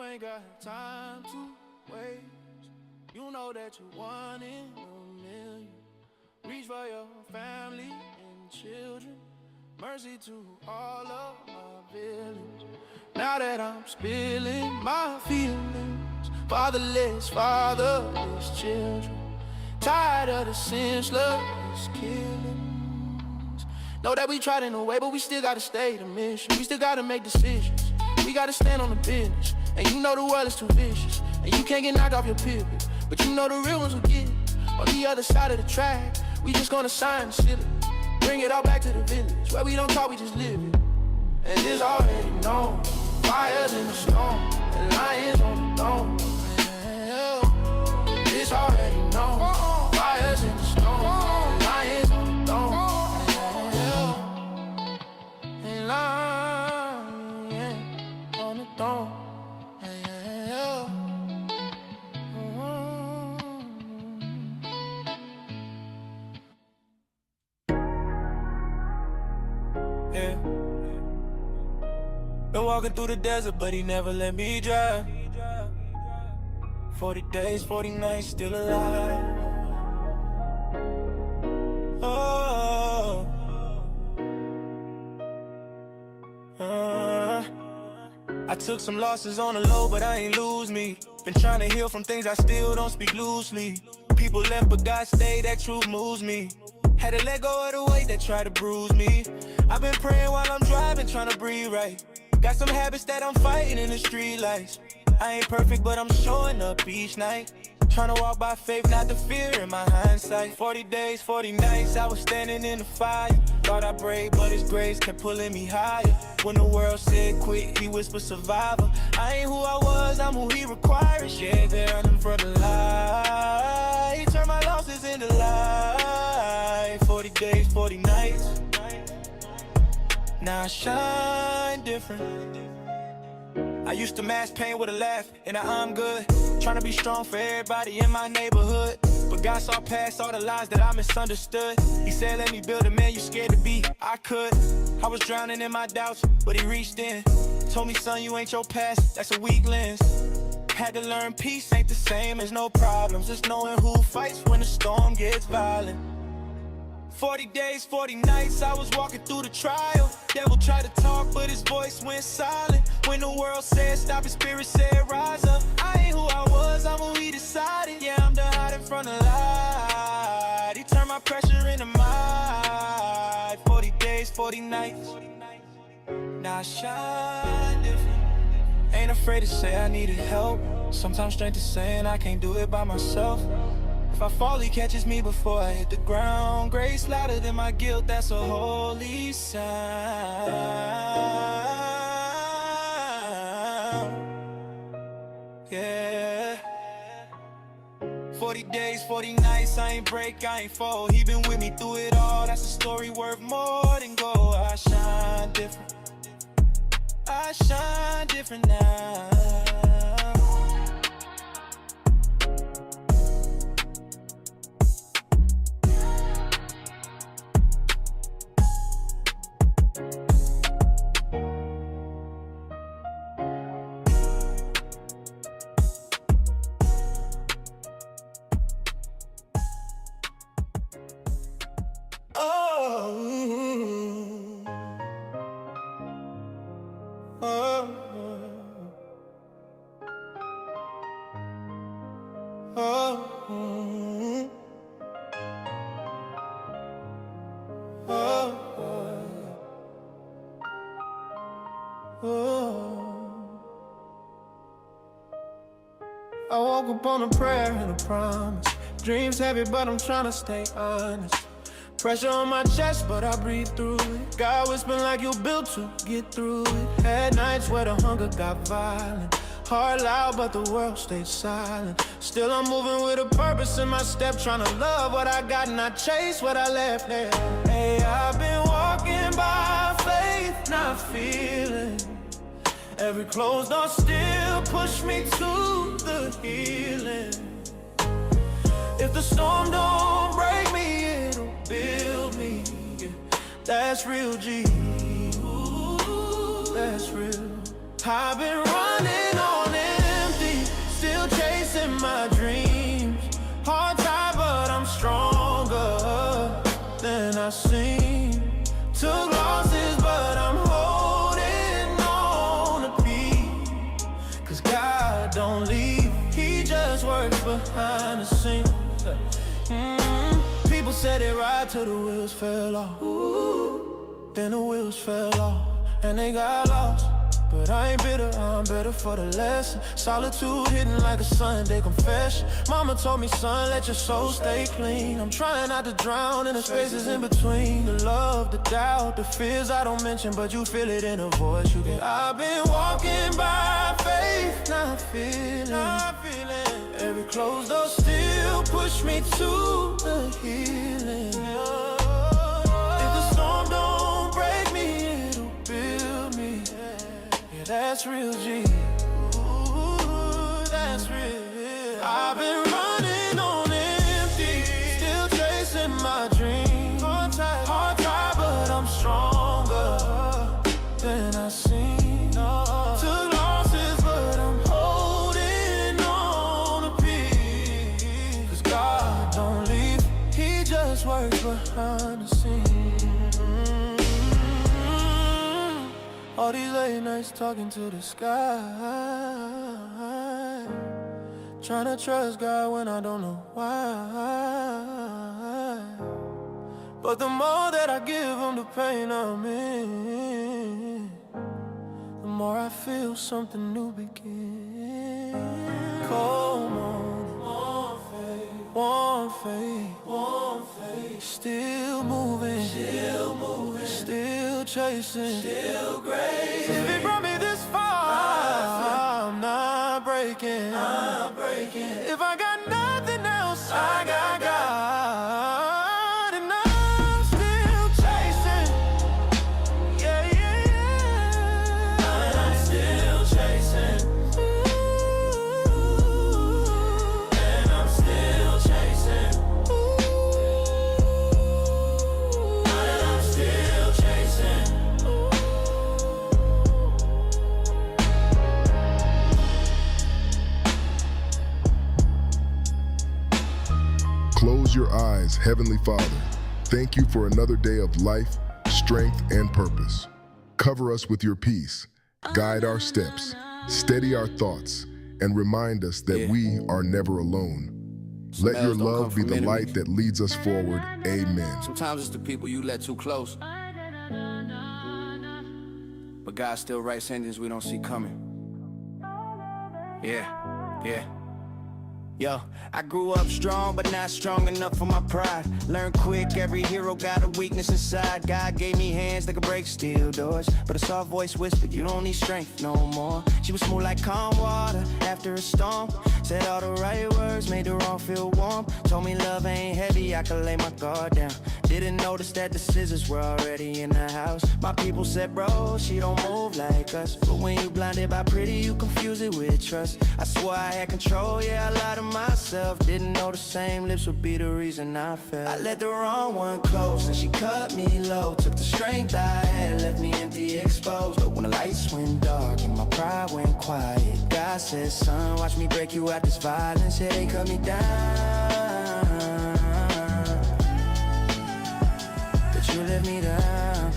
ain't got time to waste. You know that you're one in a million. Reach for your family and children. Mercy to all of my villains. Now that I'm spilling my feelings, fatherless children. Tired of the senseless killings. Know that we tried in a way, but we still gotta stay the mission. We still gotta make decisions. We gotta stand on the business. And you know the world is too vicious. And you can't get knocked off your pivot. But you know the real ones will get it. On the other side of the track, we just gonna sign and seal it. Bring it all back to the village, where we don't talk, we just live it. And it's already known, fires in the storm, and lions on the throne. It's already known, fires in the storm, and lions on the throne. And lions on the throne. Yeah. Been walking through the desert, but he never let me drive. 40 days, 40 nights, still alive. Oh, I took some losses on the low, but I ain't lose me. Been trying to heal from things I still don't speak loosely. People left, but God stayed, that truth moves me. Had to let go of the weight that tried to bruise me. I've been praying while I'm driving, trying to breathe right. Got some habits that I'm fighting in the street lights. I ain't perfect, but I'm showing up each night. Trying to walk by faith, not the fear in my hindsight. 40 days, 40 nights, I was standing in the fire. Thought I prayed, but his grace kept pulling me higher. When the world said quit, he whispered survivor. I ain't who I was, I'm who he requires. Yeah, there I'm in front of light. He turned my losses into life. 40 days, 40 nights. Now I shine different. I used to mask pain with a laugh, and now I'm good. Trying to be strong for everybody in my neighborhood. But God saw past all the lies that I misunderstood. He said, let me build a man you scared to be. I could. I was drowning in my doubts, but he reached in. Told me, son, you ain't your past, that's a weak lens. Had to learn peace ain't the same as no problems. Just knowing who fights when the storm gets violent. 40 days, 40 nights, I was walking through the trial. Devil tried to talk, but his voice went silent. When the world said stop, his spirit said rise up. I ain't who I was, I'm who he decided. Yeah, I'm the hiding from the light. He turned my pressure into might. 40 days, 40 nights. Now I shine different. Ain't afraid to say I needed help. Sometimes strength is saying I can't do it by myself. If I fall, he catches me before I hit the ground. Grace louder than my guilt, that's a holy sound. Yeah. 40 days, 40 nights, I ain't break, I ain't fall. He been with me through it all, that's a story worth more than gold. I shine different. I shine different now. I woke up on a prayer and a promise. Dreams heavy, but I'm trying to stay honest. Pressure on my chest, but I breathe through it. God whispering like you're built to get through it. Had nights where the hunger got violent. Heart loud, but the world stayed silent. Still I'm moving with a purpose in my step. Trying to love what I got, not chase what I left there. Hey, I've been walking by faith, not feeling. Every closed door still push me to the healing. If the storm don't break me, it'll build me. That's real G. Ooh, that's real. I've been running on it. works behind the scenes. People said they ride till the wheels fell off. Then the wheels fell off and they got lost. But I ain't bitter, I'm better for the lesson. Solitude hitting like a Sunday confession. Mama told me, son, let your soul stay clean. I'm trying not to drown in the spaces in between. The love, the doubt, the fears I don't mention, but you feel it in the voice you get. I've been walking by faith, not feeling. Every closed door still push me to the healing. If the storm don't break me, it'll build me. Yeah, that's real G. Ooh, that's real. I've been running on empty, still chasing my dreams. Hard try, but I'm stronger than I seem. Took losses, but I'm holding on to peace. 'Cause God don't leave, He just works behind the scenes. All these late nights talking to the sky, trying to trust God when I don't know why. But the more that I give Him the pain I'm in, the more I feel something new begin. Cold morning, warm faith, still moving, still chasing, still great. If He brought me this far, I'm not breaking. If I got nothing else, I got God, and I'm still chasing. Yeah. And I'm still chasing. And I'm still chasing. And I'm still chasing. Close your eyes, Heavenly Father. Thank you for another day of life, strength, and purpose. Cover us with your peace, guide our steps, steady our thoughts, and remind us that we are never alone. Let your love be the light that leads us forward. Amen. Sometimes it's the people you let too close, but God still writes endings we don't see coming. Yeah. Yo, I grew up strong, but not strong enough for my pride. Learn quick, every hero got a weakness inside. God gave me hands that could break steel doors, but a soft voice whispered, you don't need strength no more. She was smooth like calm water after a storm. Said all the right words, made the wrong feel warm. Told me love ain't heavy, I could lay my guard down. Didn't notice that the scissors were already in the house. My people said, bro, she don't move like us. But when you blinded by pretty, you confuse it with trust. I swore I had control, yeah, I lied to myself. Didn't know the same lips would be the reason I fell. I let the wrong one close and she cut me low. Took the strength I had, left me empty, exposed. But when the lights went dark and my pride went quiet, God said, son, watch me break you out this violence. Yeah, they cut me down, but you let me down.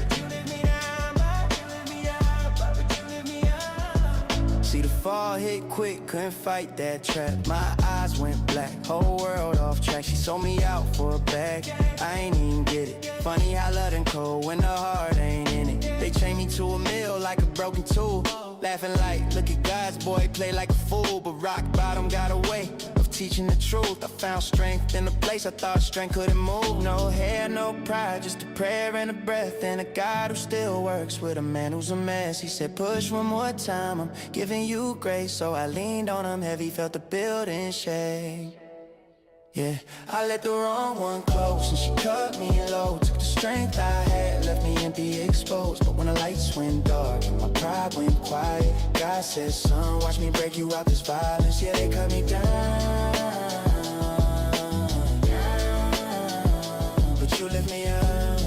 See the fall hit quick, couldn't fight that trap. My eyes went black, whole world off track. She sold me out for a bag, I ain't even get it. Funny how love and cold when the heart ain't in it. They chained me to a mill like a broken tool. Laughing like, look at God's boy play like a fool. But rock bottom got a way of teaching the truth. I found strength in a place I thought strength couldn't move. No hair, no pride, just a prayer and a breath. And a God who still works with a man who's a mess. He said push one more time, I'm giving you grace. So I leaned on him heavy, felt the building shake. Yeah, I let the wrong one close and she cut me low. Took the strength I had, left me empty, exposed. But when the lights went dark and my pride went quiet, God said, son, watch me break you out this violence. Yeah, they cut me down, but you lift me up.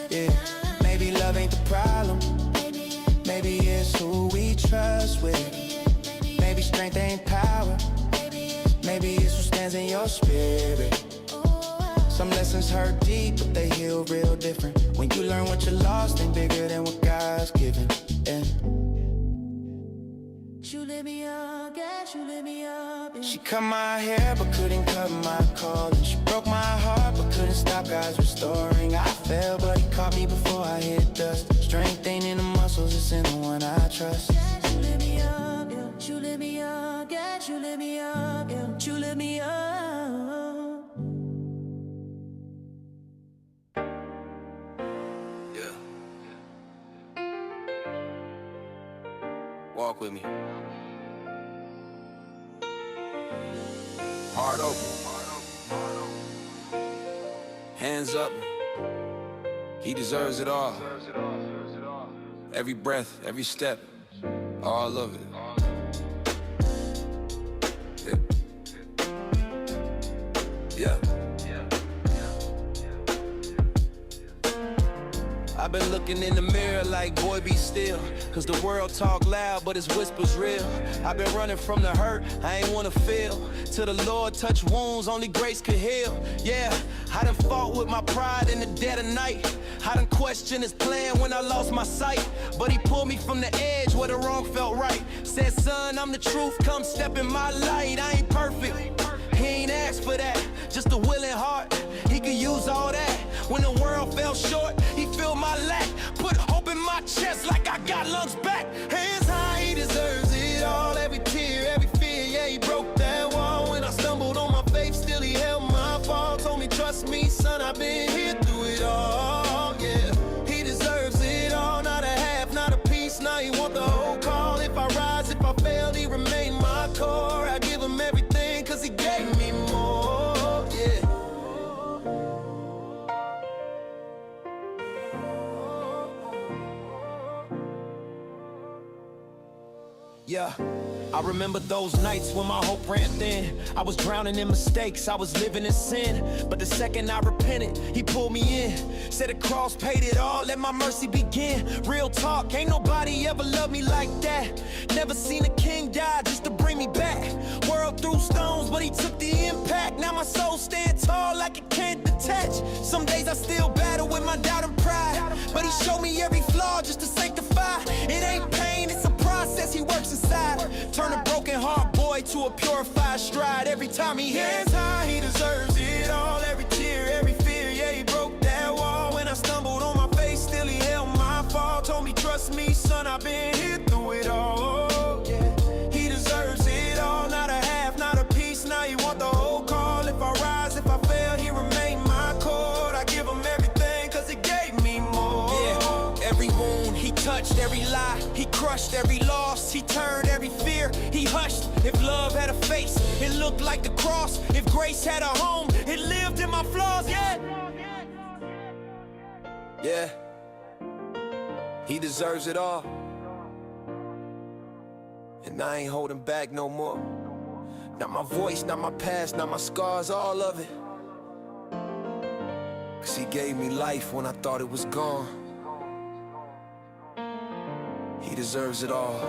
Yeah, maybe love ain't the problem, maybe it's who we trust with. Maybe strength ain't power, maybe it's what stands in your spirit. Some lessons hurt deep, but they heal real different. When you learn what you lost, ain't bigger than what God's given. Yeah. You let me up. She cut my hair but couldn't cut my calling. She broke my heart but couldn't stop God's restoring. I fell but he caught me before I hit dust. Strength ain't in the muscles, it's in the one I trust. Yeah, you lit me up, yeah. You lit me up, yeah. You lit me up, yeah. You lit me up. Yeah. Walk with me. Heart open. Hands up. He deserves it all. Every breath, every step, all of it. Yeah. I've been looking in the mirror like, boy, be still. Cause the world talk loud, but his whispers real. I've been running from the hurt, I ain't wanna feel. Till the Lord touch wounds, only grace could heal. Yeah, I done fought with my pride in the dead of night. I done questioned his plan when I lost my sight. But he pulled me from the edge where the wrong felt right. Said, son, I'm the truth, come step in my light. I ain't perfect, he ain't asked for that. Just a willing heart, he could use all that. When the world fell short, he filled my lack. Put hope in my chest like I got lungs back. Hands high, he deserves it all. Every tear, every fear, yeah, he broke that wall. When I stumbled on my faith, still he held my fall. Told me, trust me, son, I've been here through it all, yeah. He deserves it all, not a half, not a piece. Now he want the whole call. If I rise, if I fail, he remain my core. I give him everything, cause he gave me more, yeah. Yeah, I remember those nights when my hope ran thin. I was drowning in mistakes, I was living in sin. But the second I repented, he pulled me in. Said the cross paid it all, let my mercy begin. Real talk, ain't nobody ever loved me like that. Never seen a king die just to bring me back. World threw stones, but he took the impact. Now my soul stand tall like it can't detach. Some days I still battle with my doubt and pride. But he showed me every flaw just to sanctify. It ain't pain, it's a process he works inside. Turn a broken heart boy to a purified stride. Every time he hands high, he deserves it all. Every tear, every fear, yeah, he broke that wall. When I stumbled on my face, still he held my fall. Told me, trust me, son, I've been here through it all, yeah. He deserves it all, not a half, not a piece. Now he want the whole call. If I rise, if I fail, he remain my cord. I give him everything, cause he gave me more. Yeah, every wound he touched, every lie he crushed, every loss he turned, every fear he hushed. If love had a face, it looked like the cross. If grace had a home, it lived in my flaws, yeah. Yeah, he deserves it all. And I ain't holding back no more. Not my voice, not my past, not my scars, all of it. Cause he gave me life when I thought it was gone. He deserves it all.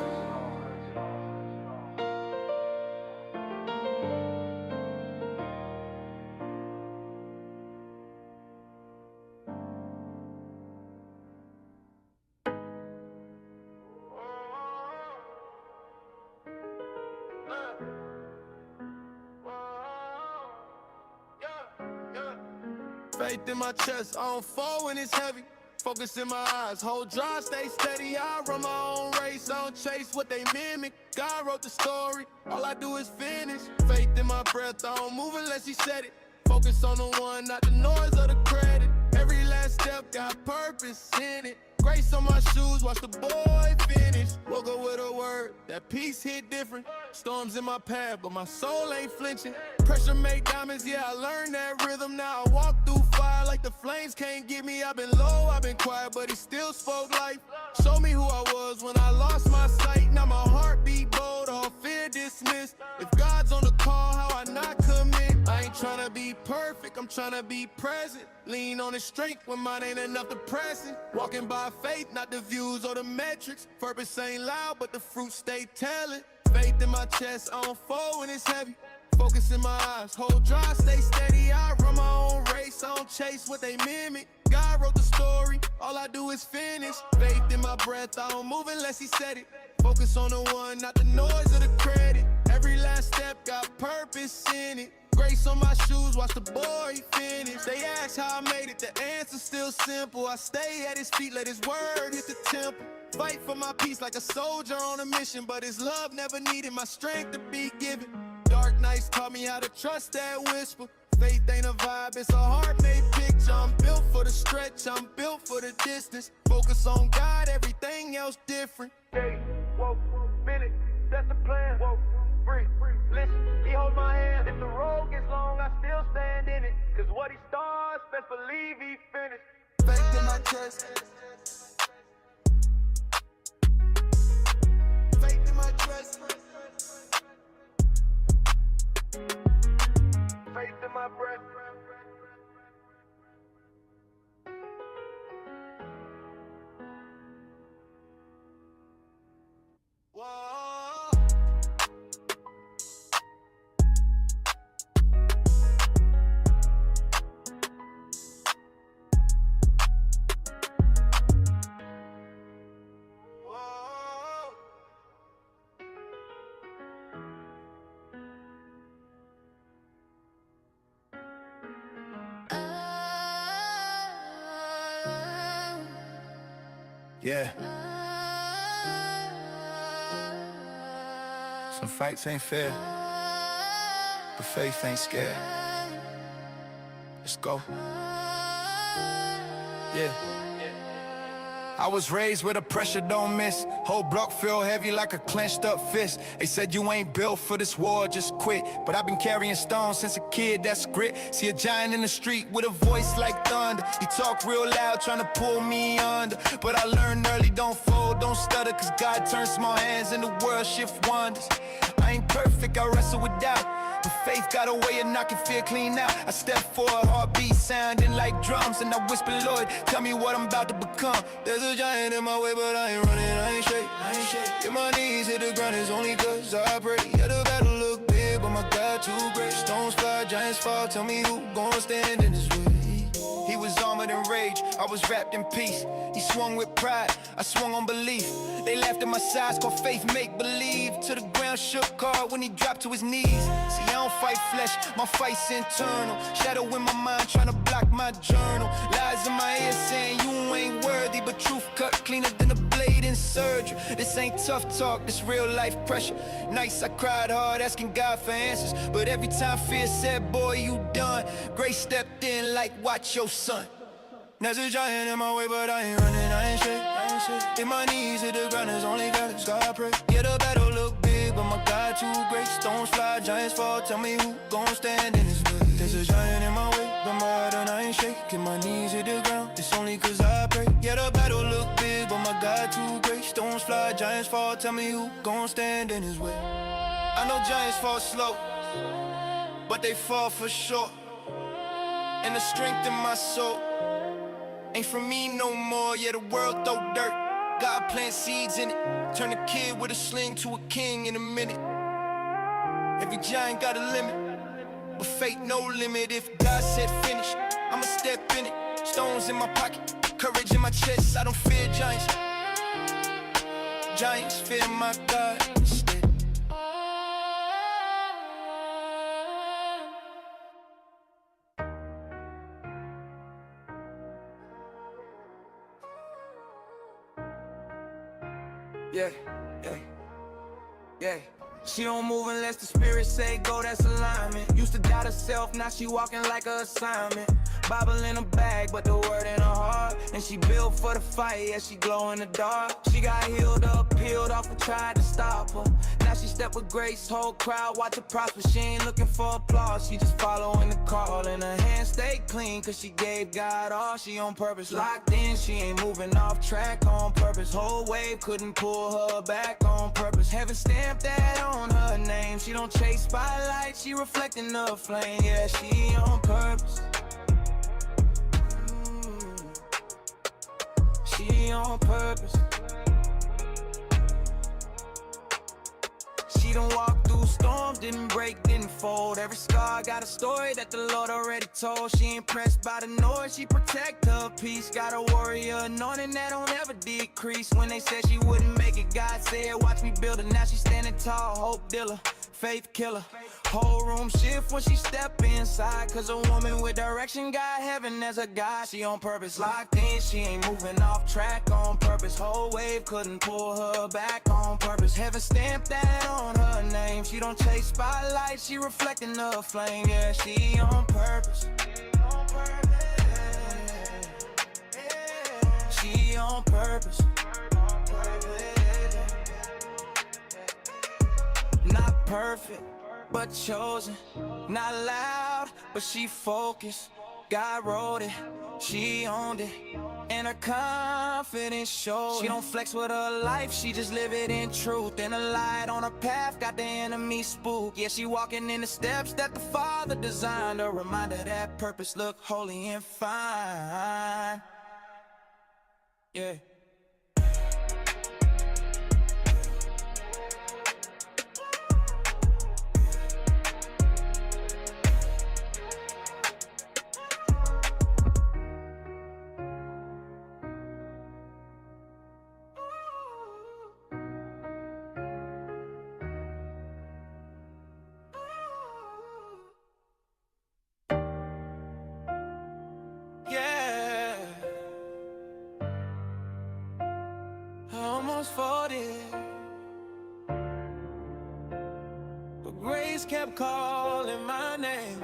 Faith in my chest, I don't fall when it's heavy. Focus in my eyes, hold dry, stay steady. I run my own race, I don't chase what they mimic. God wrote the story, all I do is finish. Faith in my breath, I don't move unless he said it. Focus on the one, not the noise or the credit. Every last step got purpose in it. Grace on my shoes, watch the boy finish. Woke up with a word, that peace hit different. Storms in my path, but my soul ain't flinching. Pressure make diamonds, yeah, I learned that rhythm. Now I walk through fire like the flames can't get me. I've been low, I've been quiet, but he still spoke life. Showed me who I was when I lost my sight. Now my heart beat bold, all fear dismissed. If God's on the call, how I not commit? I ain't tryna be perfect, I'm tryna be present. Lean on his strength when mine ain't enough to press it. Walking by faith, not the views or the metrics. Purpose ain't loud, but the fruit stay telling. Faith in my chest, I don't fall when it's heavy. Focus in my eyes, hold dry, stay steady. I run my own race, I don't chase what they mimic. God wrote the story, all I do is finish. Faith in my breath, I don't move unless he said it. Focus on the one, not the noise or the credit. Every Every last step got purpose in it. Grace on my shoes, watch the boy finish. They ask how I made it, the answer's still simple. I stay at his feet, let his word hit the temple. Fight for my peace like a soldier on a mission, but his love never needed my strength to be given. Dark nights taught me how to trust that whisper. Faith ain't a vibe, it's a heart-made picture. I'm built for the stretch, I'm built for the distance. Focus on God, everything else different. Hey, whoa, minute, that's the plan. Whoa, breathe, listen, he hold my hand. If the road gets long, I still stand in it. Cause what he starts, best believe he finished. Faith in my chest. Faith in my chest. Faith in my breath. Whoa. Whoa. Yeah. Some fights ain't fair, but faith ain't scared. Let's go. Yeah. I was raised where the pressure don't miss. Whole block feel heavy like a clenched up fist. They said you ain't built for this war, just quit. But I've been carrying stones since a kid, that's grit. See a giant in the street with a voice like thunder. He talk real loud trying to pull me under. But I learned early, don't fold, don't stutter. Cause God turns small hands and the world shift wonders. I ain't perfect, I wrestle with doubt. But faith got a way of knocking fear clean out. I step forward, heartbeat sounding like drums. And I whisper, Lord, tell me what I'm about to become. There's a giant in my way, but I ain't running, I ain't shake. Get my knees hit the ground, it's only cause I pray. Yeah, the battle look big, but my God too great. Stones fly, giants fall, tell me who gon' stand in his way. He was armored in rage, I was wrapped in peace. He swung with pride, I swung on belief. They laughed at my size, called faith make believe. To the ground shook hard when he dropped to his knees. See, I don't fight flesh, my fight's internal. Shadow in my mind, trying to block my journal. Lies in my ear saying you ain't worthy, but truth cut cleaner than a blade in surgery. This ain't tough talk, this real life pressure. Nights I cried hard, asking God for answers. But every time fear said, boy, you done, grace stepped in like, watch your son. There's a giant in my way, but I ain't running, I ain't shake. Hit my knees hit the ground, it's only God, so I pray. Yeah, the battle look big, but my God too great. Stones fly, giants fall, tell me who gon' stand in his way. There's a giant in my way, but my heart and I ain't shake. Hit my knees hit the ground, it's only cause I pray. Yeah, the battle look big, but my God too great. Stones fly, giants fall, tell me who gon' stand in his way. I know giants fall slow, but they fall for sure. And the strength in my soul ain't from me no more, yeah, the world throw dirt. God plant seeds in it, turn a kid with a sling to a king in a minute. Every giant got a limit, but faith no limit. If God said finish, I'ma step in it. Stones in my pocket, courage in my chest, I don't fear giants. Giants fear my God instead. Yeah. She don't move unless the spirit say go, that's alignment. Used to doubt herself, now she walking like a assignment. Bible in her bag, but the word in her heart. And she built for the fight, yeah, she glow in the dark. She got healed up, peeled off and tried to stop her. Now she step with grace, whole crowd watch her prosper. She ain't looking for applause, she just following the call. And her hands stay clean, cause she gave God all. She on purpose, locked in, she ain't moving off track on purpose. Whole wave couldn't pull her back on purpose. Heaven stamped that on her name. She don't chase spotlight, she reflecting the flame. Yeah, she on purpose. She on purpose. She done walked through storms, didn't break, didn't fold. Every scar got a story that the Lord already told. She ain't pressed by the noise, she protect her peace. Got a warrior anointing that don't ever decrease. When they said she wouldn't make it, God said, watch me build her. Now she standing tall, hope dealer. faith killer. Whole room shift when she step inside, cause a woman with direction got heaven as a guide. She on purpose, locked in, she ain't moving off track on purpose. Whole wave couldn't pull her back on purpose. Heaven stamped that on her name. She don't chase spotlight, she reflecting the flame. Yeah, she on purpose. She on purpose. Not perfect, but chosen. Not loud, but she focused. God wrote it, she owned it, and her confidence shows. She don't flex with her life, she just live it in truth. And a light on her path got the enemy spooked. Yeah, she walking in the steps that the Father designed. A reminder that purpose look holy and fine. Yeah. Almost 40, but grace kept calling my name.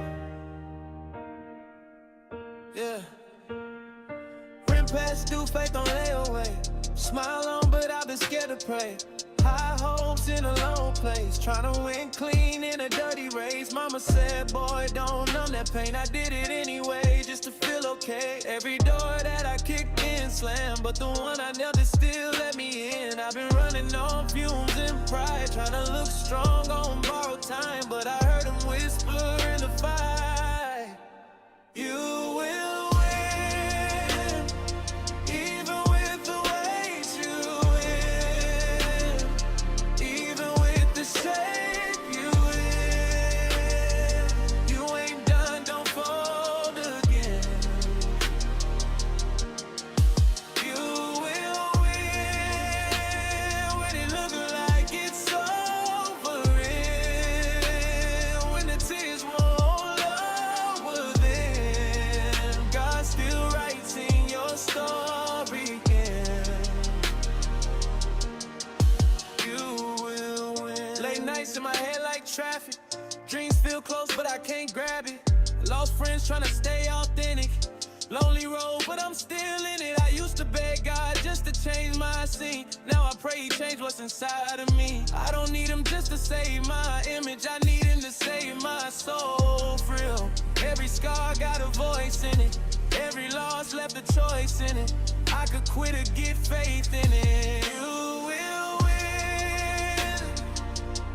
Yeah. Rent past due, faith on layaway. Smile on, but I've been scared to pray. High hopes in a low place, tryna win clean in a dirty race. Mama said, boy, don't numb that pain. I did it anyway, just to feel okay. Every door that I kicked in slammed, but the one I nailed it still let me in. I've been running on fumes and pride, tryna look strong on borrowed time, but I heard him whisper in the fight, you will win, even with the weight you win, even with the shape you in. You ain't done, don't fold again. You will win when it look like it's over, when the tears won't lower, then God still writes in your story, yeah. You will win. Late nights in my head like traffic. Dreams feel close, but I can't grab it. Lost friends trying to stay authentic. Lonely road, but I'm still in it. I used to beg God just to change my scene. Now I pray he change what's inside of me. I don't need him just to save my image. I need him to save my soul, for real. Every scar got a voice in it. Every loss left a choice in it. I could quit or get faith in it. You will win,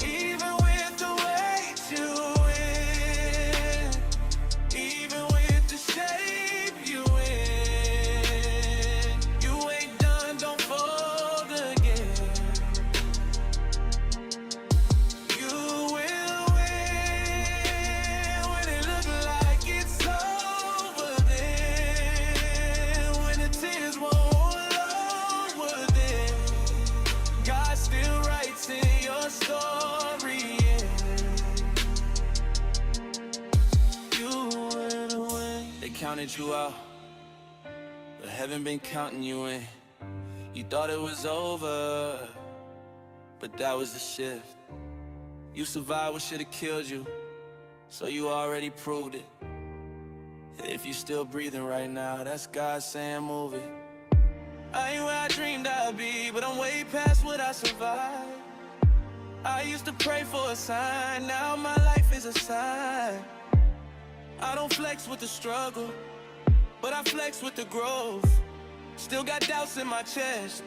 even with the weight you win, even with the shape you in. You ain't done, don't fold again. You will win when it look like it's over, then when the tears won't lower, then God still writes in your story, yeah. You will win. They counted you out, but haven't been counting you in. You thought it was over, but that was the shift. You survived what should've killed you, so you already proved it. And if you still breathing right now, that's God saying move it. I ain't where I dreamed I'd be, but I'm way past what I survived. I used to pray for a sign, now my life is a sign. I don't flex with the struggle, but I flex with the growth. Still got doubts in my chest,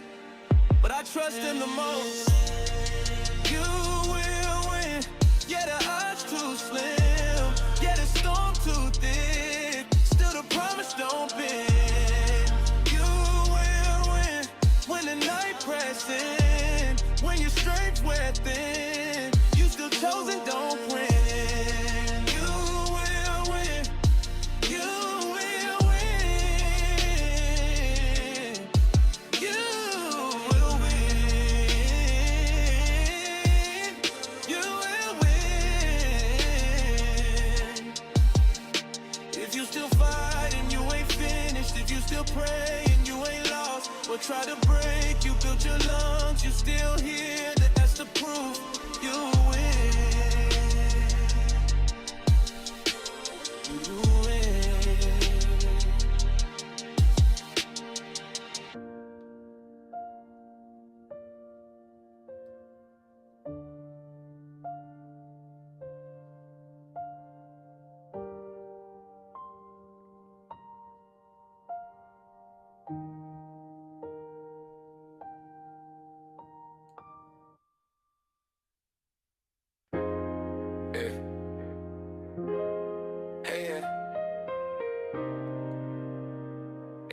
but I trust him the most. You will win, yeah, the odds too slim, yeah, the storm too thick, still the promise don't bend. You will win when the night presses, when your strength wear thin, you still chosen, don't win. You will win, you will win, you will win, you will win.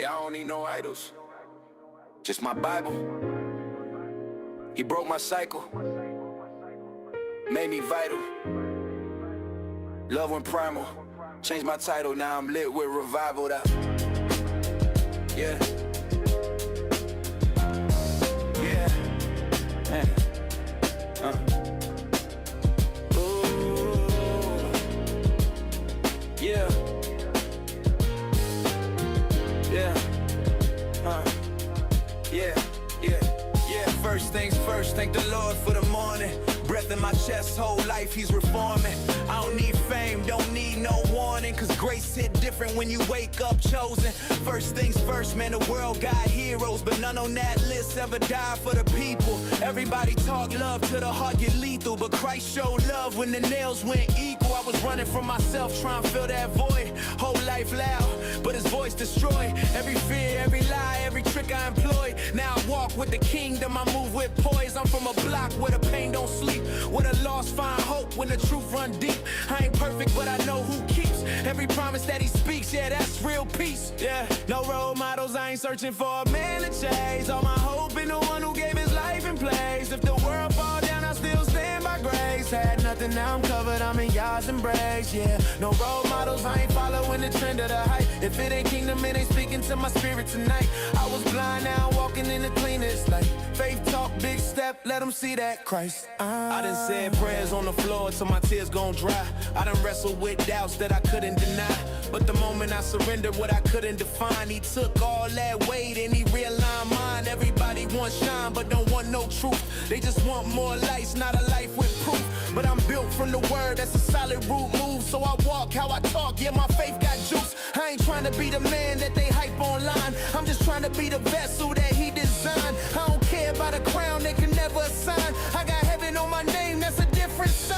I don't need no idols, just my Bible. He broke my cycle, made me vital. Love went primal, changed my title. Now I'm lit with revival. Yeah. First things first, thank the Lord for the morning. Breath in my chest, whole life he's reforming. I don't need fame, don't need no warning, cause grace hit different when you wake up chosen. First things first, man, the world got heroes, but none on that list ever died for the people. Everybody talk love till the heart get lethal, but Christ showed love when the nails went equal. I was running from myself, trying to fill that void. Whole life loud, but his voice destroyed. Every fear, every lie, every trick I employed. Now I walk with the kingdom, I move with poise. I'm from a block where the pain don't sleep, where the lost find hope when the truth run deep. I ain't perfect, but I know who keeps every promise that he speaks. Yeah, that's real peace. Yeah, no role models, I ain't searching for a man to chase. All my hope in the one who gave his life in place. If the world fall down, I still stand by grace. Had nothing, now I'm covered, I'm in God's embrace. Yeah, no role models, I ain't following the trend of the hype. If it ain't kingdom, it ain't speaking to my spirit tonight. I was blind, now I'm walking in the cleanest light. Faith talk, big step, let them see that Christ. I done said prayers on the floor till my tears gon' dry. I done wrestled with doubts that I couldn't deny, but the moment I surrendered what I couldn't define, he took all that weight and he realigned mine. Everybody wants shine, but don't want no truth. They just want more lights, not a life with proof. But I'm built from the word, that's a solid root move. So I walk how I talk, yeah, my faith got juice. I ain't trying to be the man that they hype online. I'm just trying to be the vessel that he designed. I don't care about a crown they can never assign. I got heaven on my name, that's a different sign.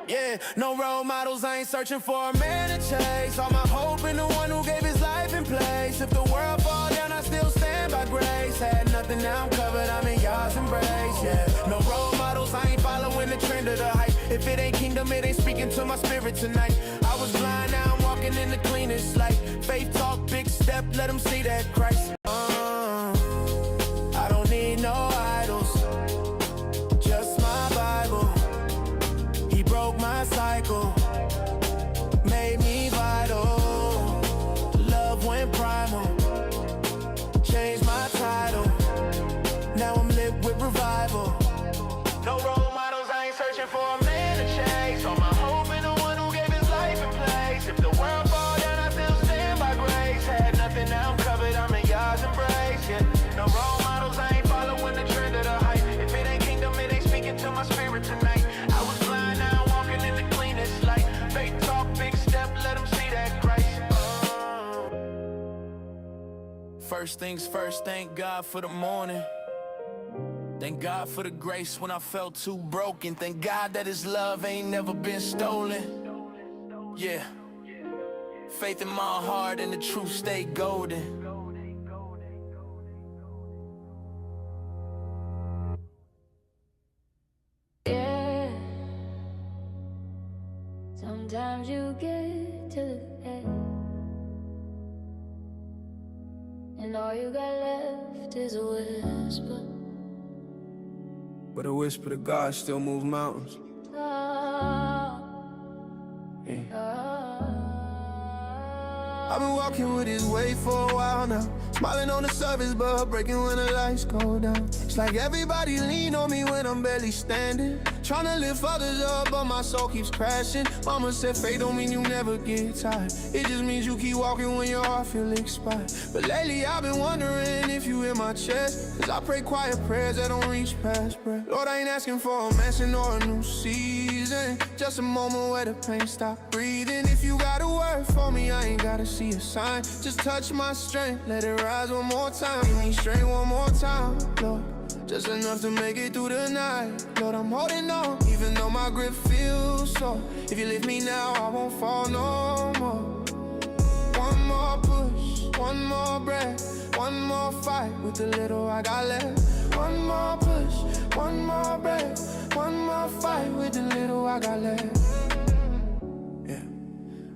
Yeah, no role models, I ain't searching for a man to chase. All my hope in the one who gave his life in place. If the world fall down, I still stand by grace. Had nothing, now I'm covered, I'm in God's embrace. Yeah, no role models, I ain't following the trend of the hype. If it ain't kingdom, it ain't speaking to my spirit tonight. I was blind, now I'm walking in the cleanest light. Faith talk, big step, let them see that Christ. I don't need no idols, just my Bible. He broke my cycle, made me vital. Love went primal, changed my title. Now I'm lit with revival. No role models, I ain't searching for a man to chase. All my hope in the one who gave his life in place. If the world fall down, I still stand by grace. Had nothing, now I'm covered, I'm in God's embrace. Yeah, no role models, I ain't following the trend of the hype. If it ain't kingdom, it ain't speaking to my spirit tonight. I was blind, now I'm walking in the cleanest light. Faith talk, big step, let them see that Christ. First things first, thank God for the morning. Thank God for the grace when I felt too broken. Thank God that his love ain't never been stolen. Yeah, faith in my heart and the truth stay golden. Yeah, sometimes you get to the end, and all you got left is a whisper. But a whisper to God still moves mountains. I've been walking with his weight for a while now. Smiling on the surface, but breaking when the lights go down. It's like everybody lean on me when I'm barely standing. Trying to lift others up, but my soul keeps crashing. Mama said faith don't mean you never get tired. It just means you keep walking when your heart feel expired. But lately I've been wondering if you in my chest, cause I pray quiet prayers that don't reach past breath. Lord, I ain't asking for a mansion or a new season, just a moment where the pain stop breathing. If you got a word for me, I ain't gotta see a sign. Just touch my strength, let it rise one more time. Give me strength one more time, Lord. Just enough to make it through the night. Lord, I'm holding on, even though my grip feels sore. If you lift me now, I won't fall no more. One more push, one more breath, one more fight with the little I got left. One more push, one more breath, one more fight with the little I got left. Yeah,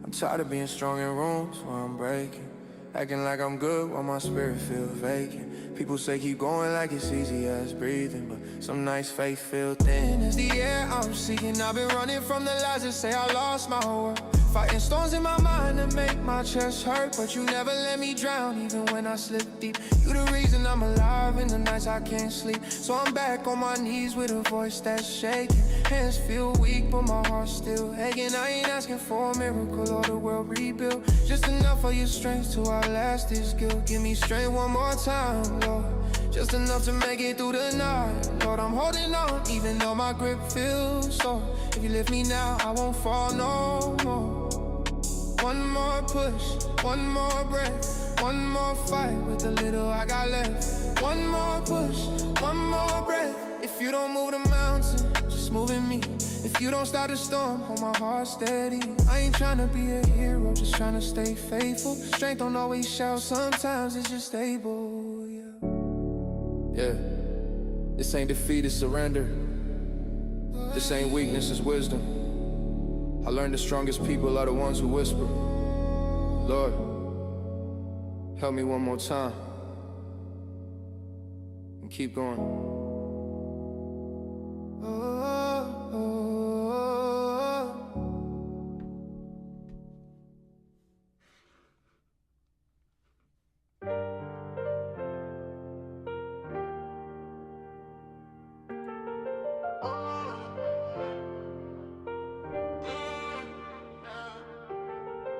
I'm tired of being strong in rooms where I'm breaking. Acting like I'm good while my spirit feel vacant. People say keep going like it's easy as breathing, but some nights faith feel thin as the air I'm seeking. I've been running from the lies that say I lost my world, fighting storms in my mind that make my chest hurt, but you never let me drown even when I slip deep. You the reason I'm alive in the nights I can't sleep. So I'm back on my knees with a voice that's shaking. Hands feel weak but my heart's still aching. I ain't asking for a miracle or the world rebuild, just enough of your strength to outlast this guilt. Give me strength one more time, Lord, just enough to make it through the night. Lord, I'm holding on even though my grip feels sore. If you lift me now, I won't fall no more. One more push, one more breath, one more fight with the little I got left. One more push, one more breath. If you don't move the mountain, just moving me. If you don't start the storm, hold my heart steady. I ain't tryna be a hero, just tryna stay faithful. Strength don't always shout, sometimes it's just stable, yeah. This ain't defeat, it's surrender. This ain't weakness, it's wisdom. I learned the strongest people are the ones who whisper. Lord, help me one more time and keep going.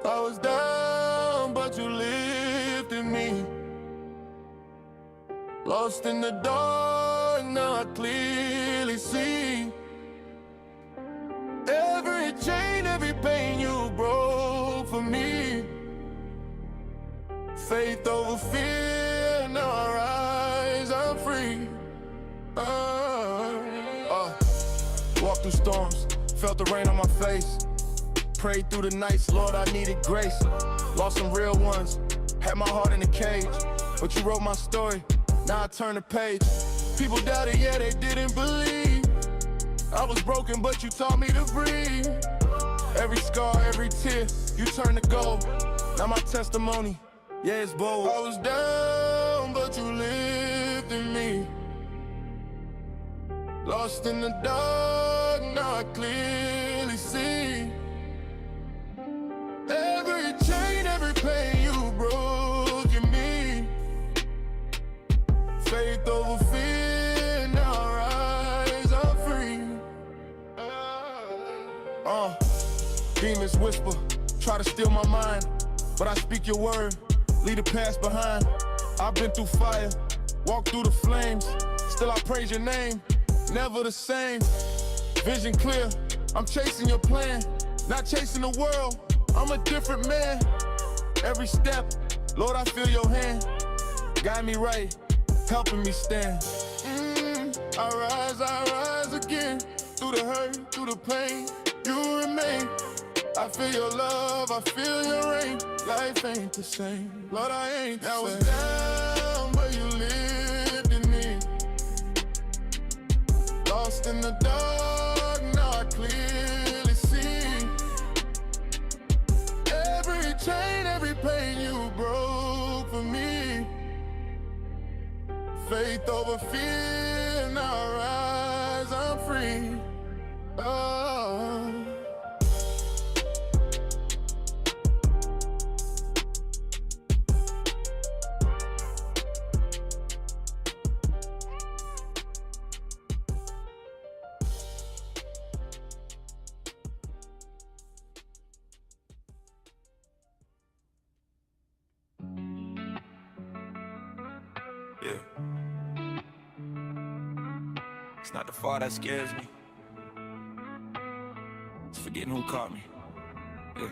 I was down, but you lifted me. Lost in the dark, now I clearly see. Every chain, every pain you broke for me. Faith over fear, now I rise, I'm free. Walked through storms, felt the rain on my face. Prayed through the nights, Lord, I needed grace. Lost some real ones, had my heart in a cage. But you wrote my story, now I turn the page. People doubted, yeah, they didn't believe. I was broken, but you taught me to breathe. Every scar, every tear, you turned to gold. Now my testimony, yeah, it's bold. I was down, but you lifted me. Lost in the dark, now I clearly see. Every chain, every pain you broke in me. Faith over fear, now I rise, I'm free. Demons whisper, try to steal my mind, but I speak your word, leave the past behind. I've been through fire, walked through the flames, still I praise your name, never the same. Vision clear, I'm chasing your plan, not chasing the world. I'm a different man. Every step, Lord, I feel your hand. Guide me right, helping me stand. I rise again. Through the hurt, through the pain, you remain. I feel your love, I feel your rain. Life ain't the same, Lord, I ain't the same. I was down, but you lifted me. Lost in the dark, now I clearly see. Every chain, every pain you broke for me. Faith over fear, now I rise, I'm free. Yeah. It's not the fall that scares me. It's forgetting who caught me. Yeah.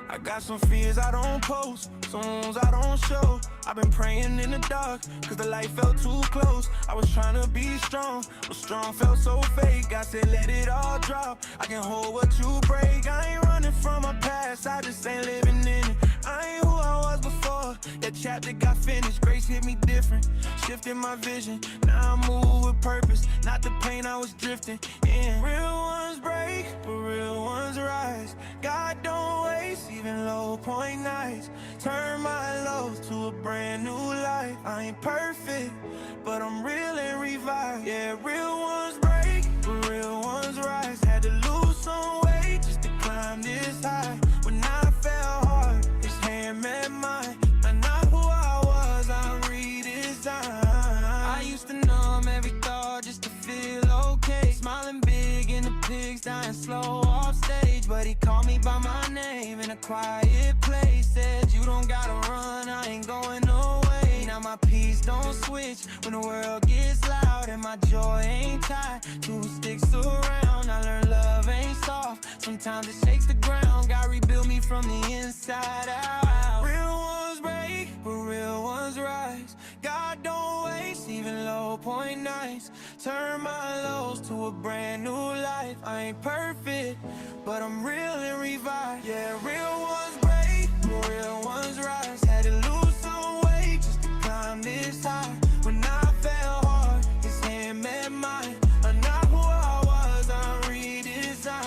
I got some fears I don't post, some wounds I don't show. I've been praying in the dark, cause the light felt too close. I was trying to be strong, but strong felt so fake. I said let it all drop, I can hold what you break. I ain't running from my past, I just ain't living in it. I ain't who I was before, that chapter got finished. Grace hit me different, shifting my vision. Now I move with purpose, not the pain I was drifting in. Real ones break, but real ones rise. God don't waste even low point nights. Turn my lows to a brand new life. I ain't perfect, but I'm real and revived. Yeah, real ones break, but real ones rise. Had to lose some weight just to climb this high. When I fell hard, his hand met mine. I'm not who I was, I redesigned. I used to numb every thought just to feel okay. Smiling big in the pigs, dying slow off stage. But he called me by my name in a quiet place. Said you don't gotta run, I ain't going away. Now my peace don't switch when the world gets loud. And my joy ain't tied to who sticks around. I learned love ain't soft, sometimes it shakes the ground. God rebuild me from the inside out. Real ones break, but real ones rise. God don't waste even low point nights. Turn my lows to a brand new life. I ain't perfect, but I'm real and revived. Yeah, real ones break, but real ones rise. Had to lose some weight just to climb this high. When I fell hard, his hand met mine. I'm not who I was, I redesigned.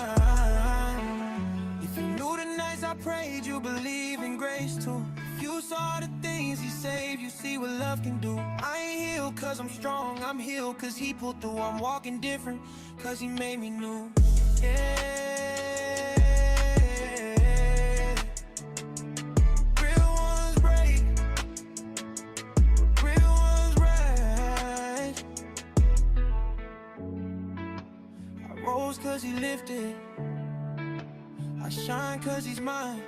If you knew the nights I prayed, you believe in grace too. If you saw the things he saved, you see what love can do. I ain't healed cause I'm strong, I'm healed cause he pulled through. I'm walking different cause he made me new. Yeah. Real ones break, real ones rise. I rose cause he lifted, I shine cause he's mine.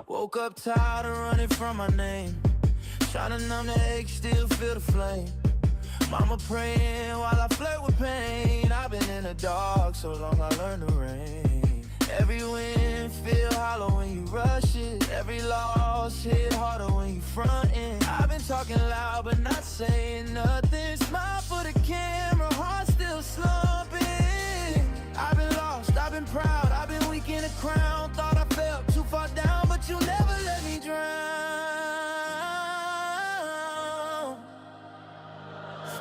Woke up tired of running from my name. Trying to numb the ache, still feel the flame. Mama praying while I flirt with pain. I've been in the dark so long I learned to rain. Every win feel hollow when you rush it. Every loss hit harder when you frontin'. I've been talking loud but not saying nothing. Smile for the camera, heart still slumping. I've been lost, I've been proud, I've been weak in the crown. Thought I felt too far down, but you never let me drown.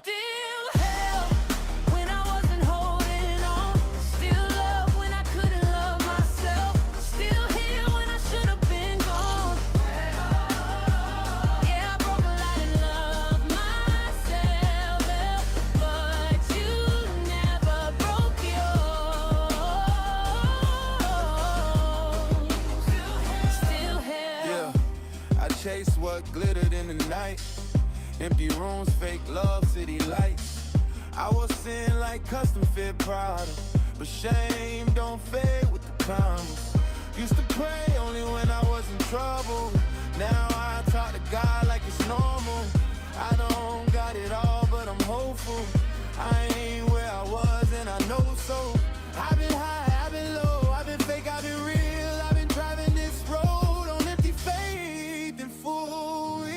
Still hell when I wasn't holding on. Still love when I couldn't love myself. Still here when I should have been gone. Yeah, I broke a lot and loved myself, but you never broke yours. Still hell. Yeah, I chased what glittered in the night. Empty rooms, fake love, city lights. I was sin like custom fit Prada, but shame don't fade with the commas. Used to pray only when I was in trouble. Now I talk to God like it's normal. I don't got it all, but I'm hopeful. I ain't where I was and I know so. I've been high, I've been low, I've been fake, I've been real. I've been driving this road on empty faith and full wheels.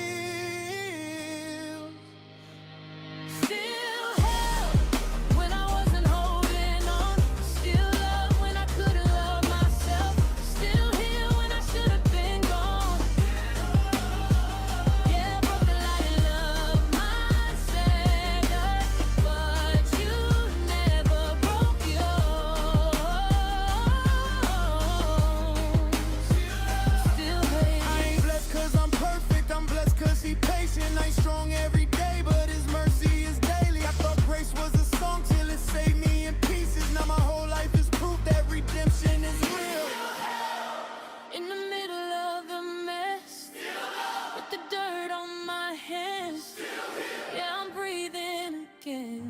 Still hell when I wasn't holding on. Still love when I couldn't love myself. Still here when I should have been gone. Yeah, I broke the light and loved myself, but you never broke yours. Still hate. I ain't blessed cause I'm perfect, I'm blessed cause he patient. I ain't strong every day, but his mercy is daily. I thought grace was a song till it saved me in pieces. Now my whole life is proof that redemption is real. In the middle of the mess, with the dirt on my hands, yeah, I'm breathing again.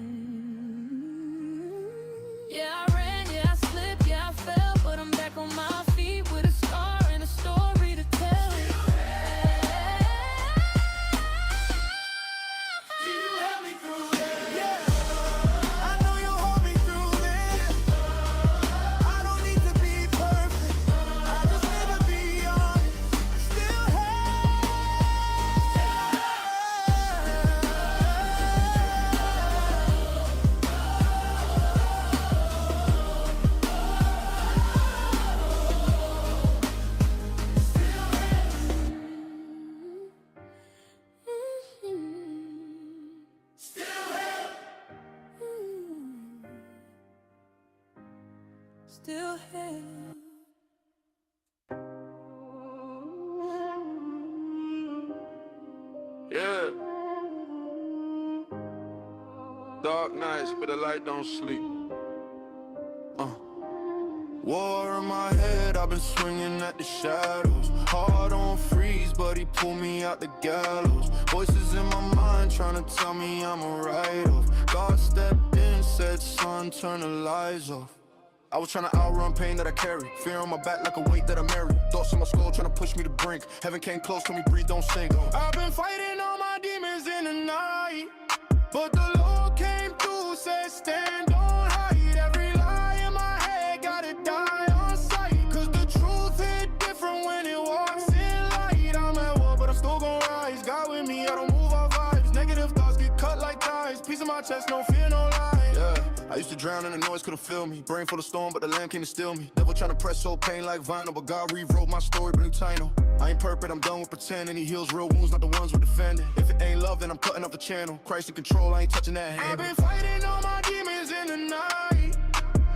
Yeah, I ran, yeah, I slipped, yeah, I fell, but I'm back on my feet with a scar and a story to tell. still here. Yeah. Dark nights, but the light don't sleep. War in my head, I've been swinging at the shadows. Heart on freeze, but he pulled me out the gallows. Voices in my mind trying to tell me I'm a write-off. God stepped in, said, son, turn the lights off. I was trying to outrun pain that I carry. Fear on my back like a weight that I marry. Thoughts in my skull trying to push me to brink. Heaven came close, told me breathe, don't sink. I've been fighting all my demons in the night, but the Lord came through, said stand, don't hide. Every lie in my head gotta die on sight, cause the truth hit different when it walks in light. I'm at war, but I'm still gon' rise. God with me, I don't move our vibes. Negative thoughts get cut like ties. Peace in my chest, no fear, no lies. Yeah, I used to drown in the noise, couldn't feel me. Brain full of storm, but the lamb came to steal me. Devil trying to press soul pain like vinyl, but God rewrote my story, but new title. I ain't perfect, I'm done with pretending. He heals real wounds, not the ones we're defending. If it ain't love, then I'm cutting off the channel. Christ in control, I ain't touching that hand. I've been fighting all my demons in the night,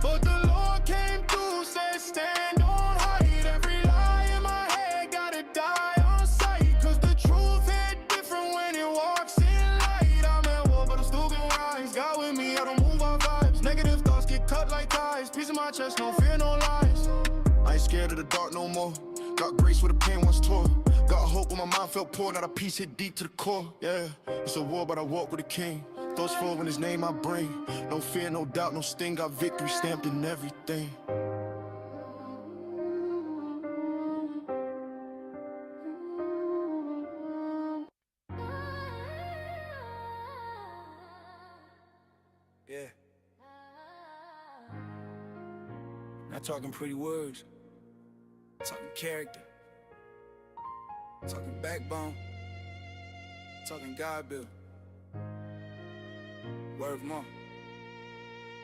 but the Lord came through, said stand, don't hide. Every lie in my head gotta die on sight, cause the truth hit different when it walks in light. I'm at war, but I'm still gon' rise. God with me, I don't move our vibes. Negative thoughts get cut like ties. Peace in my chest, no fear, no lies. I ain't scared of the dark no more. Got grace where the pain once tore. Got hope when my mind felt poor. Now the peace hit deep to the core. Yeah, it's a war, but I walk with a king. Thoughts full when his name I bring. No fear, no doubt, no sting. Got victory stamped in everything. Yeah. Not talking pretty words. Talking character. Talking backbone. Talking God built. Word more.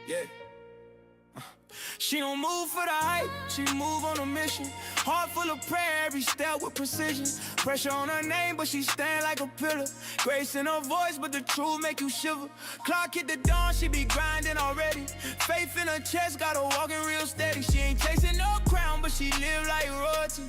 Yeah. She don't move for the hype, she move on a mission. Heart full of prayer, every step with precision. Pressure on her name, but she stand like a pillar. Grace in her voice, but the truth make you shiver. Clock hit the dawn, she be grinding already. Faith in her chest, got her walking real steady. She ain't chasing no crown, but she live like royalty.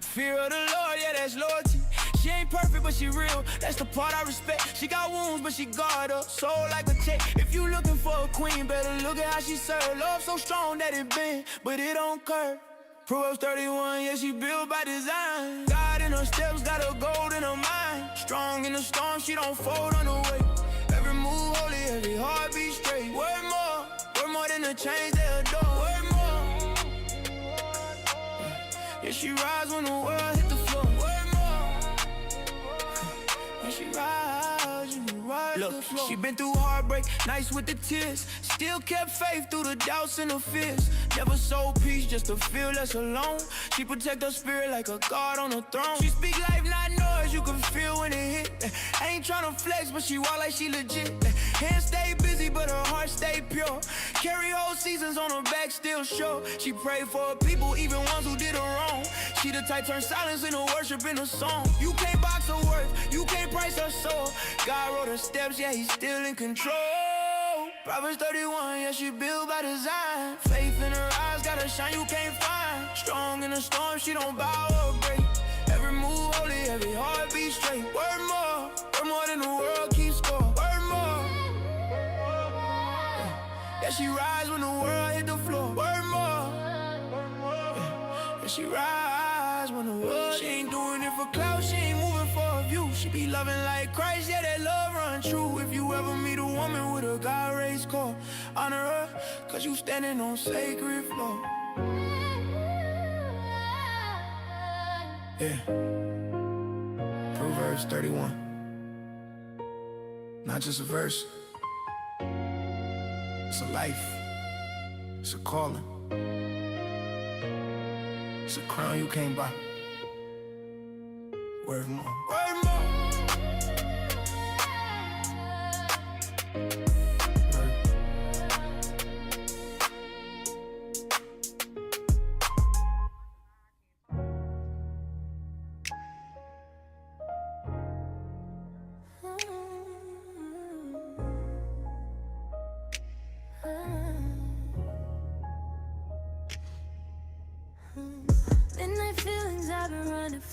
Fear of the Lord, yeah, that's loyalty. She ain't perfect, but she real, that's the part I respect. She got wounds, but she guard up, soul like a check. If you looking for a queen, better look at how she serve. Love so strong that it bend, but it don't curve. Proverbs 31, yeah, she built by design. God in her steps, got her gold in her mind. Strong in the storm, she don't fold on the way. Every move holy, every heartbeat straight. Word more than the chains they adore. Word more, yeah, she rise when the world hit the floor. She rise, look, she been through heartbreak, nights with the tears. Still kept faith through the doubts and the fears. Never sold peace just to feel less alone. She protect her spirit like a god on a throne. She speak life, not noise, you can feel when it hit. Ain't tryna flex, but she walk like she legit. Hands stay busy, but her heart stay pure. Carry whole seasons on her back, still sure. She pray for her people, even ones who did her wrong. She the type turn silence into worship in a song. You can't box her worth, you can't price her soul. God wrote her steps, yeah, he's still in control. Proverbs 31, yeah, she built by design. Faith in her eyes, got a shine you can't find. Strong in the storm, she don't bow or break. Every move holy, every heartbeat straight. Word more than the world keeps score. Word more, yeah, she rise when the world hit the floor. Word more, yeah, she rise when the world. She ain't doing it for clout, she ain't moving for a view. She be loving like Christ, yeah, that love run true. If you ever meet a woman with a God-raised core, honor her, cause you standing on sacred floor. Yeah. Proverbs 31. Not just a verse. It's a life. It's a calling. It's a crown you can't buy. Word more. Word more.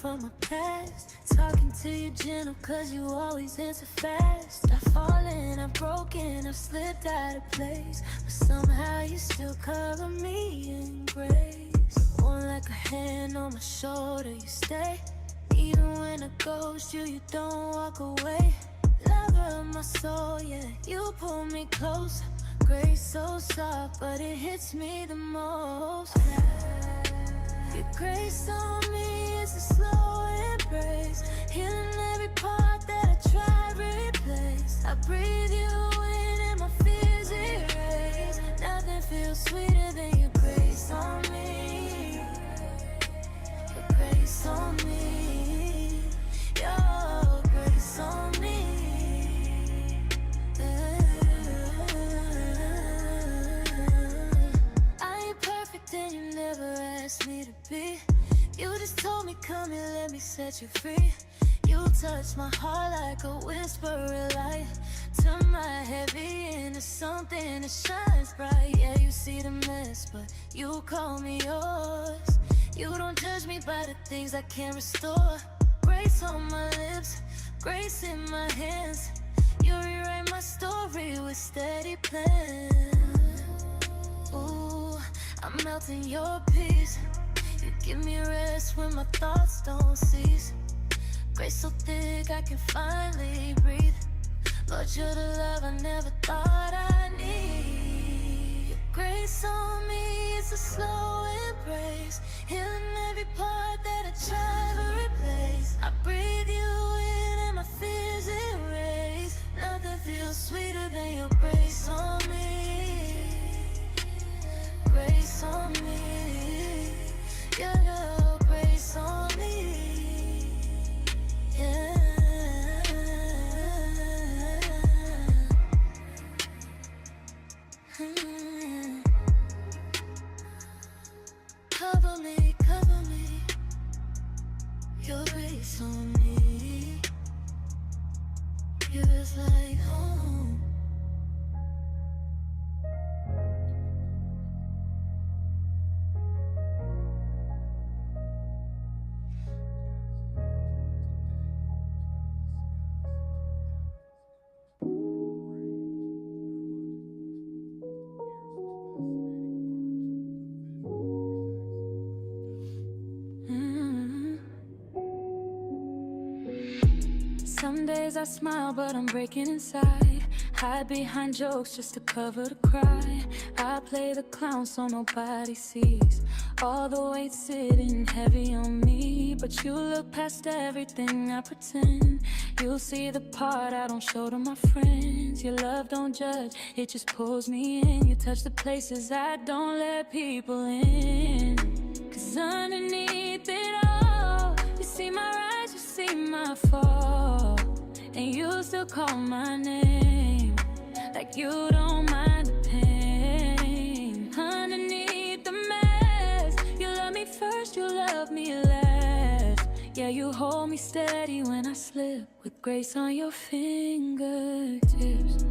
from my past. Talking to you gentle cause you always answer fast. I've fallen, I've broken, I've slipped out of place, but somehow you still cover me in grace. One like a hand on my shoulder, you stay. Even when I ghost you, you don't walk away. Lover of my soul, yeah, you pull me close. Grace so soft, but it hits me the most. Your grace on me is a slow embrace, healing every part that I try to replace. I breathe you in and my fears erase. Nothing feels sweeter than your grace on me. Your grace on me. Your grace on me. I ain't perfect and you never asked me to be. You just told me come here, let me set you free. You touch my heart like a whisper of light. Turn my heavy into something that shines bright. Yeah, you see the mess, but you call me yours. You don't judge me by the things I can't restore. Grace on my lips, grace in my hands. You rewrite my story with steady plans. Ooh, I'm melting your peace. You give me rest when my thoughts don't cease. Grace so thick I can finally breathe. Lord, you're the love I never thought I need. Your grace on me is a slow embrace, healing every part that I try to replace. I breathe you in and my fears erase. Nothing feels sweeter than your grace on me. Grace on me. Your grace on me. Yeah. Cover me, cover me. Your grace on me. Feels like home. Some days I smile, but I'm breaking inside. Hide behind jokes just to cover the cry. I play the clown so nobody sees all the weight sitting heavy on me. But you look past everything I pretend. You'll see the part I don't show to my friends. Your love don't judge, it just pulls me in. You touch the places I don't let people in. Cause underneath it all, you see my rise, you see my fall. And you still call my name, like you don't mind the pain. Underneath the mask, you love me first, you love me last. Yeah, you hold me steady when I slip, with grace on your fingertips.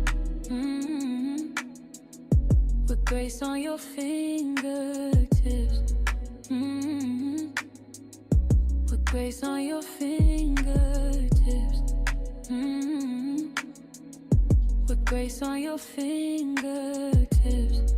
With grace on your fingertips. With grace on your fingertips. With grace on your fingertips.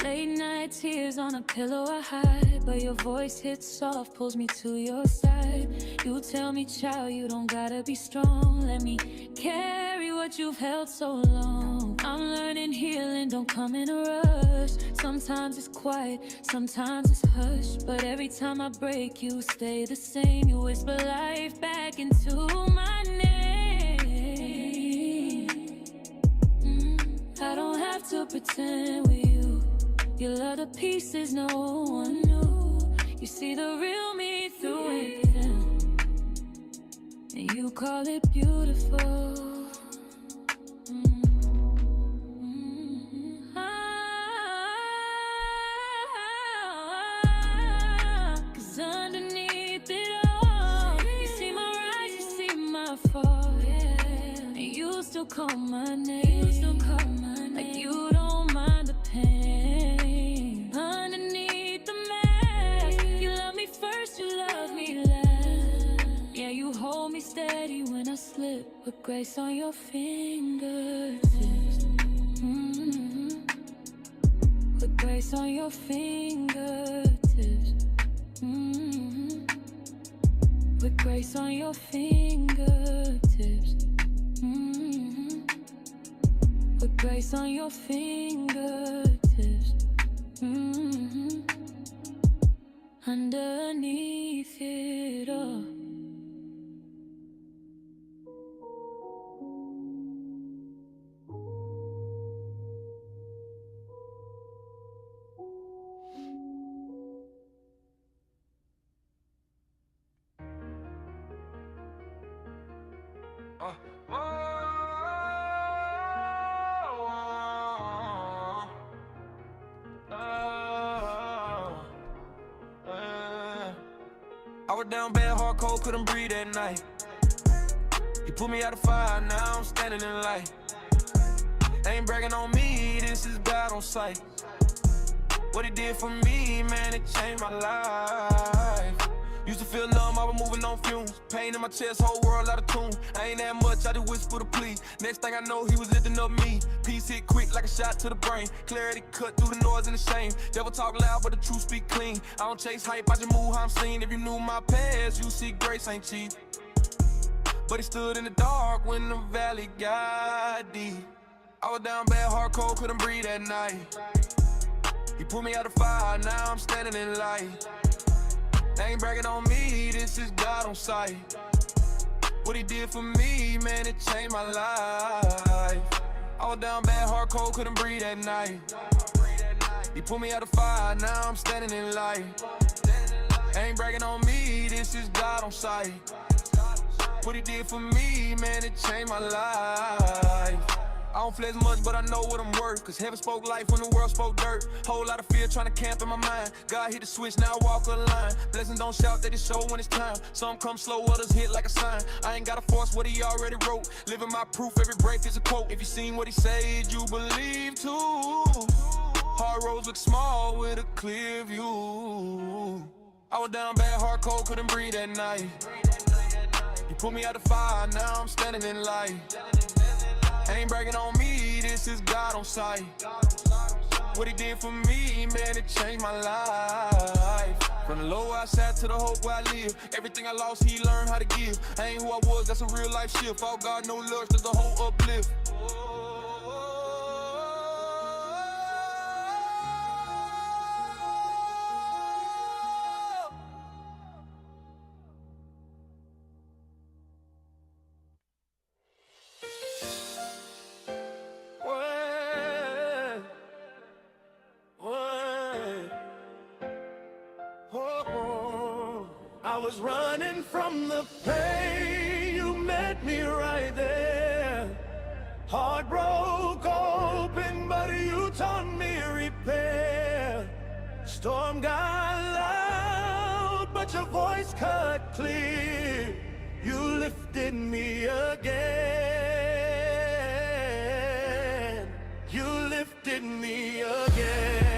Late night tears on a pillow I hide, but your voice hits soft, pulls me to your side. You tell me, child, you don't gotta be strong. Let me carry what you've held so long. I'm learning healing, don't come in a rush. Sometimes it's quiet, sometimes it's hush, but every time I break, you stay the same. You whisper life back into my name. I don't have to pretend with you. You love the pieces no one knew. You see the real me through it, and you call it beautiful. Cause underneath it all, you see my rise, you see my fall, and you still call my name, like you don't mind the pain. with grace on your fingertips. With grace on your fingertips. With grace on your fingertips. With grace on your fingertips. Underneath it all. I was down bad, hard, cold, couldn't breathe at night. He put me out of fire, now I'm standing in light. Ain't bragging on me, this is God on sight. What he did for me, man, it changed my life. Used to feel numb, I was moving on fumes. Pain in my chest, whole world out of tune. I ain't that much, I just whisper the plea. Next thing I know, he was lifting up me. Peace hit quick like a shot to the brain. Clarity cut through the noise and the shame. Devil talk loud, but the truth speak clean. I don't chase hype, I just move how I'm seen. If you knew my past, you see grace ain't cheap. But he stood in the dark when the valley got deep. I was down bad, hard, cold, couldn't breathe at night. He put me out of fire, now I'm standing in light. They ain't bragging on me, this is God on sight. What he did for me, man, it changed my life. I was down bad, hard, cold, couldn't breathe at night. He put me out of fire, now I'm standing in light. They ain't bragging on me, this is God on sight. What he did for me, man, it changed my life. I don't flex much, but I know what I'm worth. Cause heaven spoke life when the world spoke dirt. Whole lot of fear trying to camp in my mind. God hit the switch, now I walk a line. Blessings don't shout, they just show when it's time. Some come slow, others hit like a sign. I ain't gotta force what he already wrote. Living my proof, every breath is a quote. If you seen what he said, you believe too. Hard roads look small with a clear view. I was down bad, hard, cold, couldn't breathe at night. You put me out of fire, now I'm standing in light. Ain't bragging on me, this is God on sight. What he did for me, man, it changed my life. From the low I sat to the hope where I live. Everything I lost, he learned how to give. I ain't who I was, that's a real life shift. All God, no love, there's a whole uplift. I was running from the pain, you met me right there. Heart broke open, but you taught me repair. Storm got loud, but your voice cut clear. You lifted me again. You lifted me again.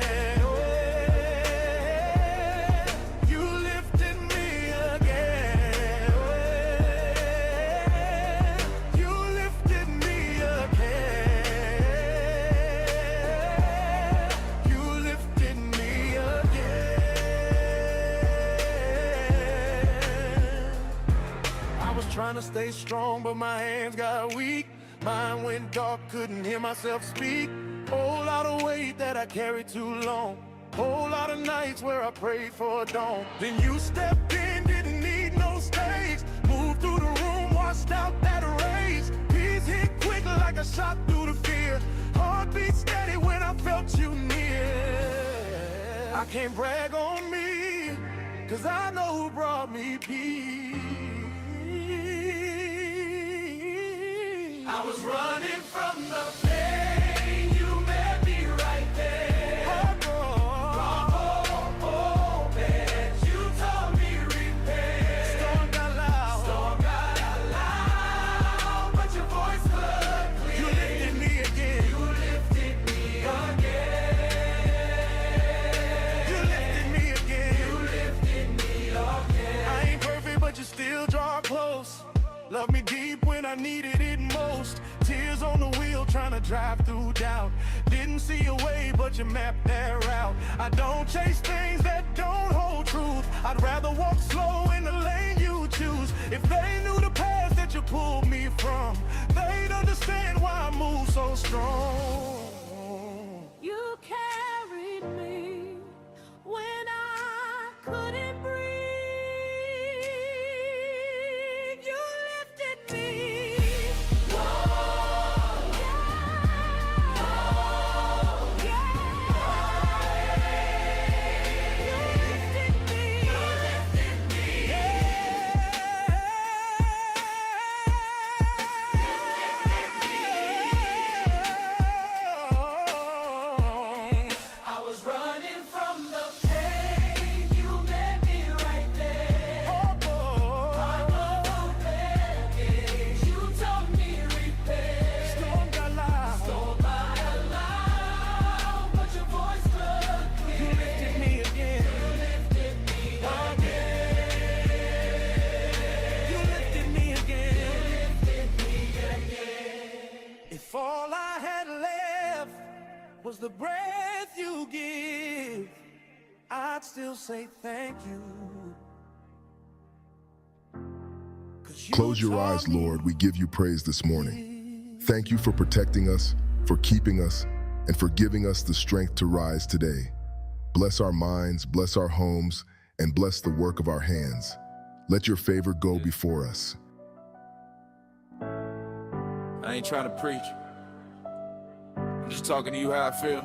Trying to stay strong, but my hands got weak. Mind went dark, couldn't hear myself speak. Whole lot of weight that I carried too long. Whole lot of nights where I prayed for a dawn. Then you stepped in, didn't need no stage. Moved through the room, washed out that rage. Peace hit quick like a shot through the fear. Heartbeat steady when I felt you near. I can't brag on me, cause I know who brought me peace. I was running from the pain, you met me right there. Wrong open, you taught me repair. Storm got loud, but your voice cut clear. You lifted me again. You lifted me again. You lifted me again. You lifted me again. I ain't perfect, but you still draw close. Love me deep when I needed it. fingers on the wheel trying to drive through doubt. Didn't see a way, but you mapped that route. I don't chase things that don't hold truth. I'd rather walk slow in the lane you choose. If they knew the path that you pulled me from, they'd understand why I move so strong. You carried me when I couldn't breathe. You lifted me. Whoa, yeah. Oh, yeah. You lifted me. You lifted me. I was running from the pain. You met me right there. Heart of wreckage. You taught me repair. Storm got loud. Stole by a lie, but your voice clung clear. You lifted me again. You lifted me again. You lifted me again. You lifted me again. If all I had left was the breath you give, I'd still say thank you. 'Cause you Close your taught eyes, me Lord. We give you praise this morning. Thank you for protecting us, for keeping us, and for giving us the strength to rise today. Bless our minds, bless our homes, and bless the work of our hands. Let your favor go before us. I ain't trying to preach. I'm just talking to you how I feel.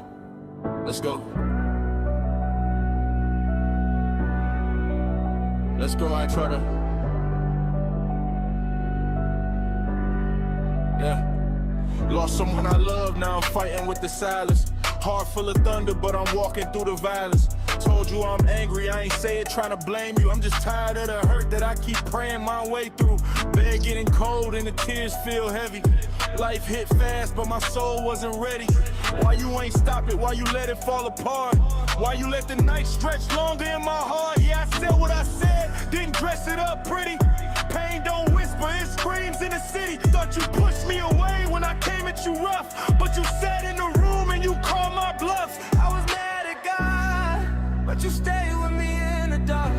Let's go. Let's go. I ain't try to. Yeah. Lost someone I love, now I'm fighting with the silence. Heart full of thunder, but I'm walking through the violence. Told you I'm angry, I ain't say it trying to blame you. I'm just tired of the hurt that I keep praying my way through. Bed getting cold and the tears feel heavy. Life hit fast, but my soul wasn't ready. Why you ain't stop it? Why you let it fall apart? Why you let the night stretch longer in my heart? Yeah, I said what I said, didn't dress it up pretty. Pain don't whisper, it screams in the city. Thought you pushed me away when I came at you rough, but you sat in the room and you called my bluff. I was mad at God, but you stayed with me in the dark.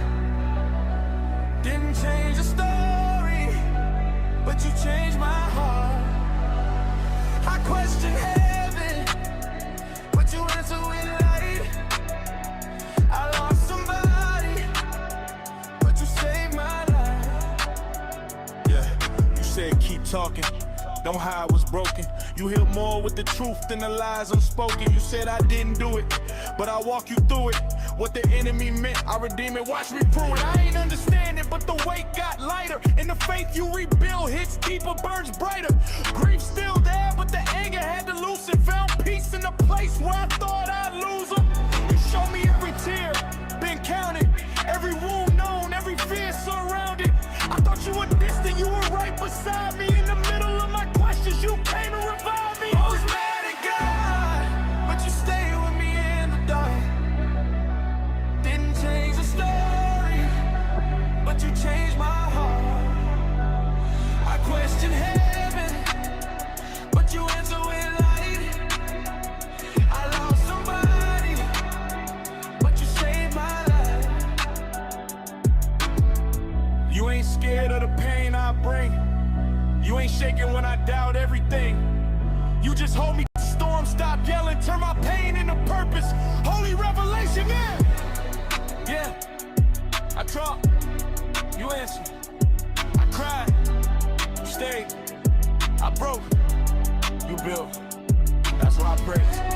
Didn't change the story, but you changed my heart. I question heaven, but you answer with light. I lost somebody, but you saved my life. Yeah, you said keep talking, don't hide what's broken. You heal more with the truth than the lies unspoken. You said I didn't do it, but I walk you through it. What the enemy meant, I redeem it, watch me prove it. I ain't understand it, but the weight got lighter. And the faith you rebuild hits deeper, burns brighter. Grief still there, but the anger had to loosen. Found peace in a place where I thought I'd lose them. You show me every tear, been counted. Every wound known, every fear surrounded. I thought you were distant, you were right beside me. In the middle of my questions, you came to revive me. I was mad at God, but you stayed with me in the dark. Didn't change the story, but you changed my heart. I question heaven, but you answer with light. I lost somebody, but you saved my life. You ain't scared of the pain I bring. You ain't shaking when I doubt everything. You just hold me, storm, stop yelling, turn my pain into purpose. Holy revelation, yeah. Yeah, I dropped, you answered. I cried, you stayed. I broke, you built. That's why I praise.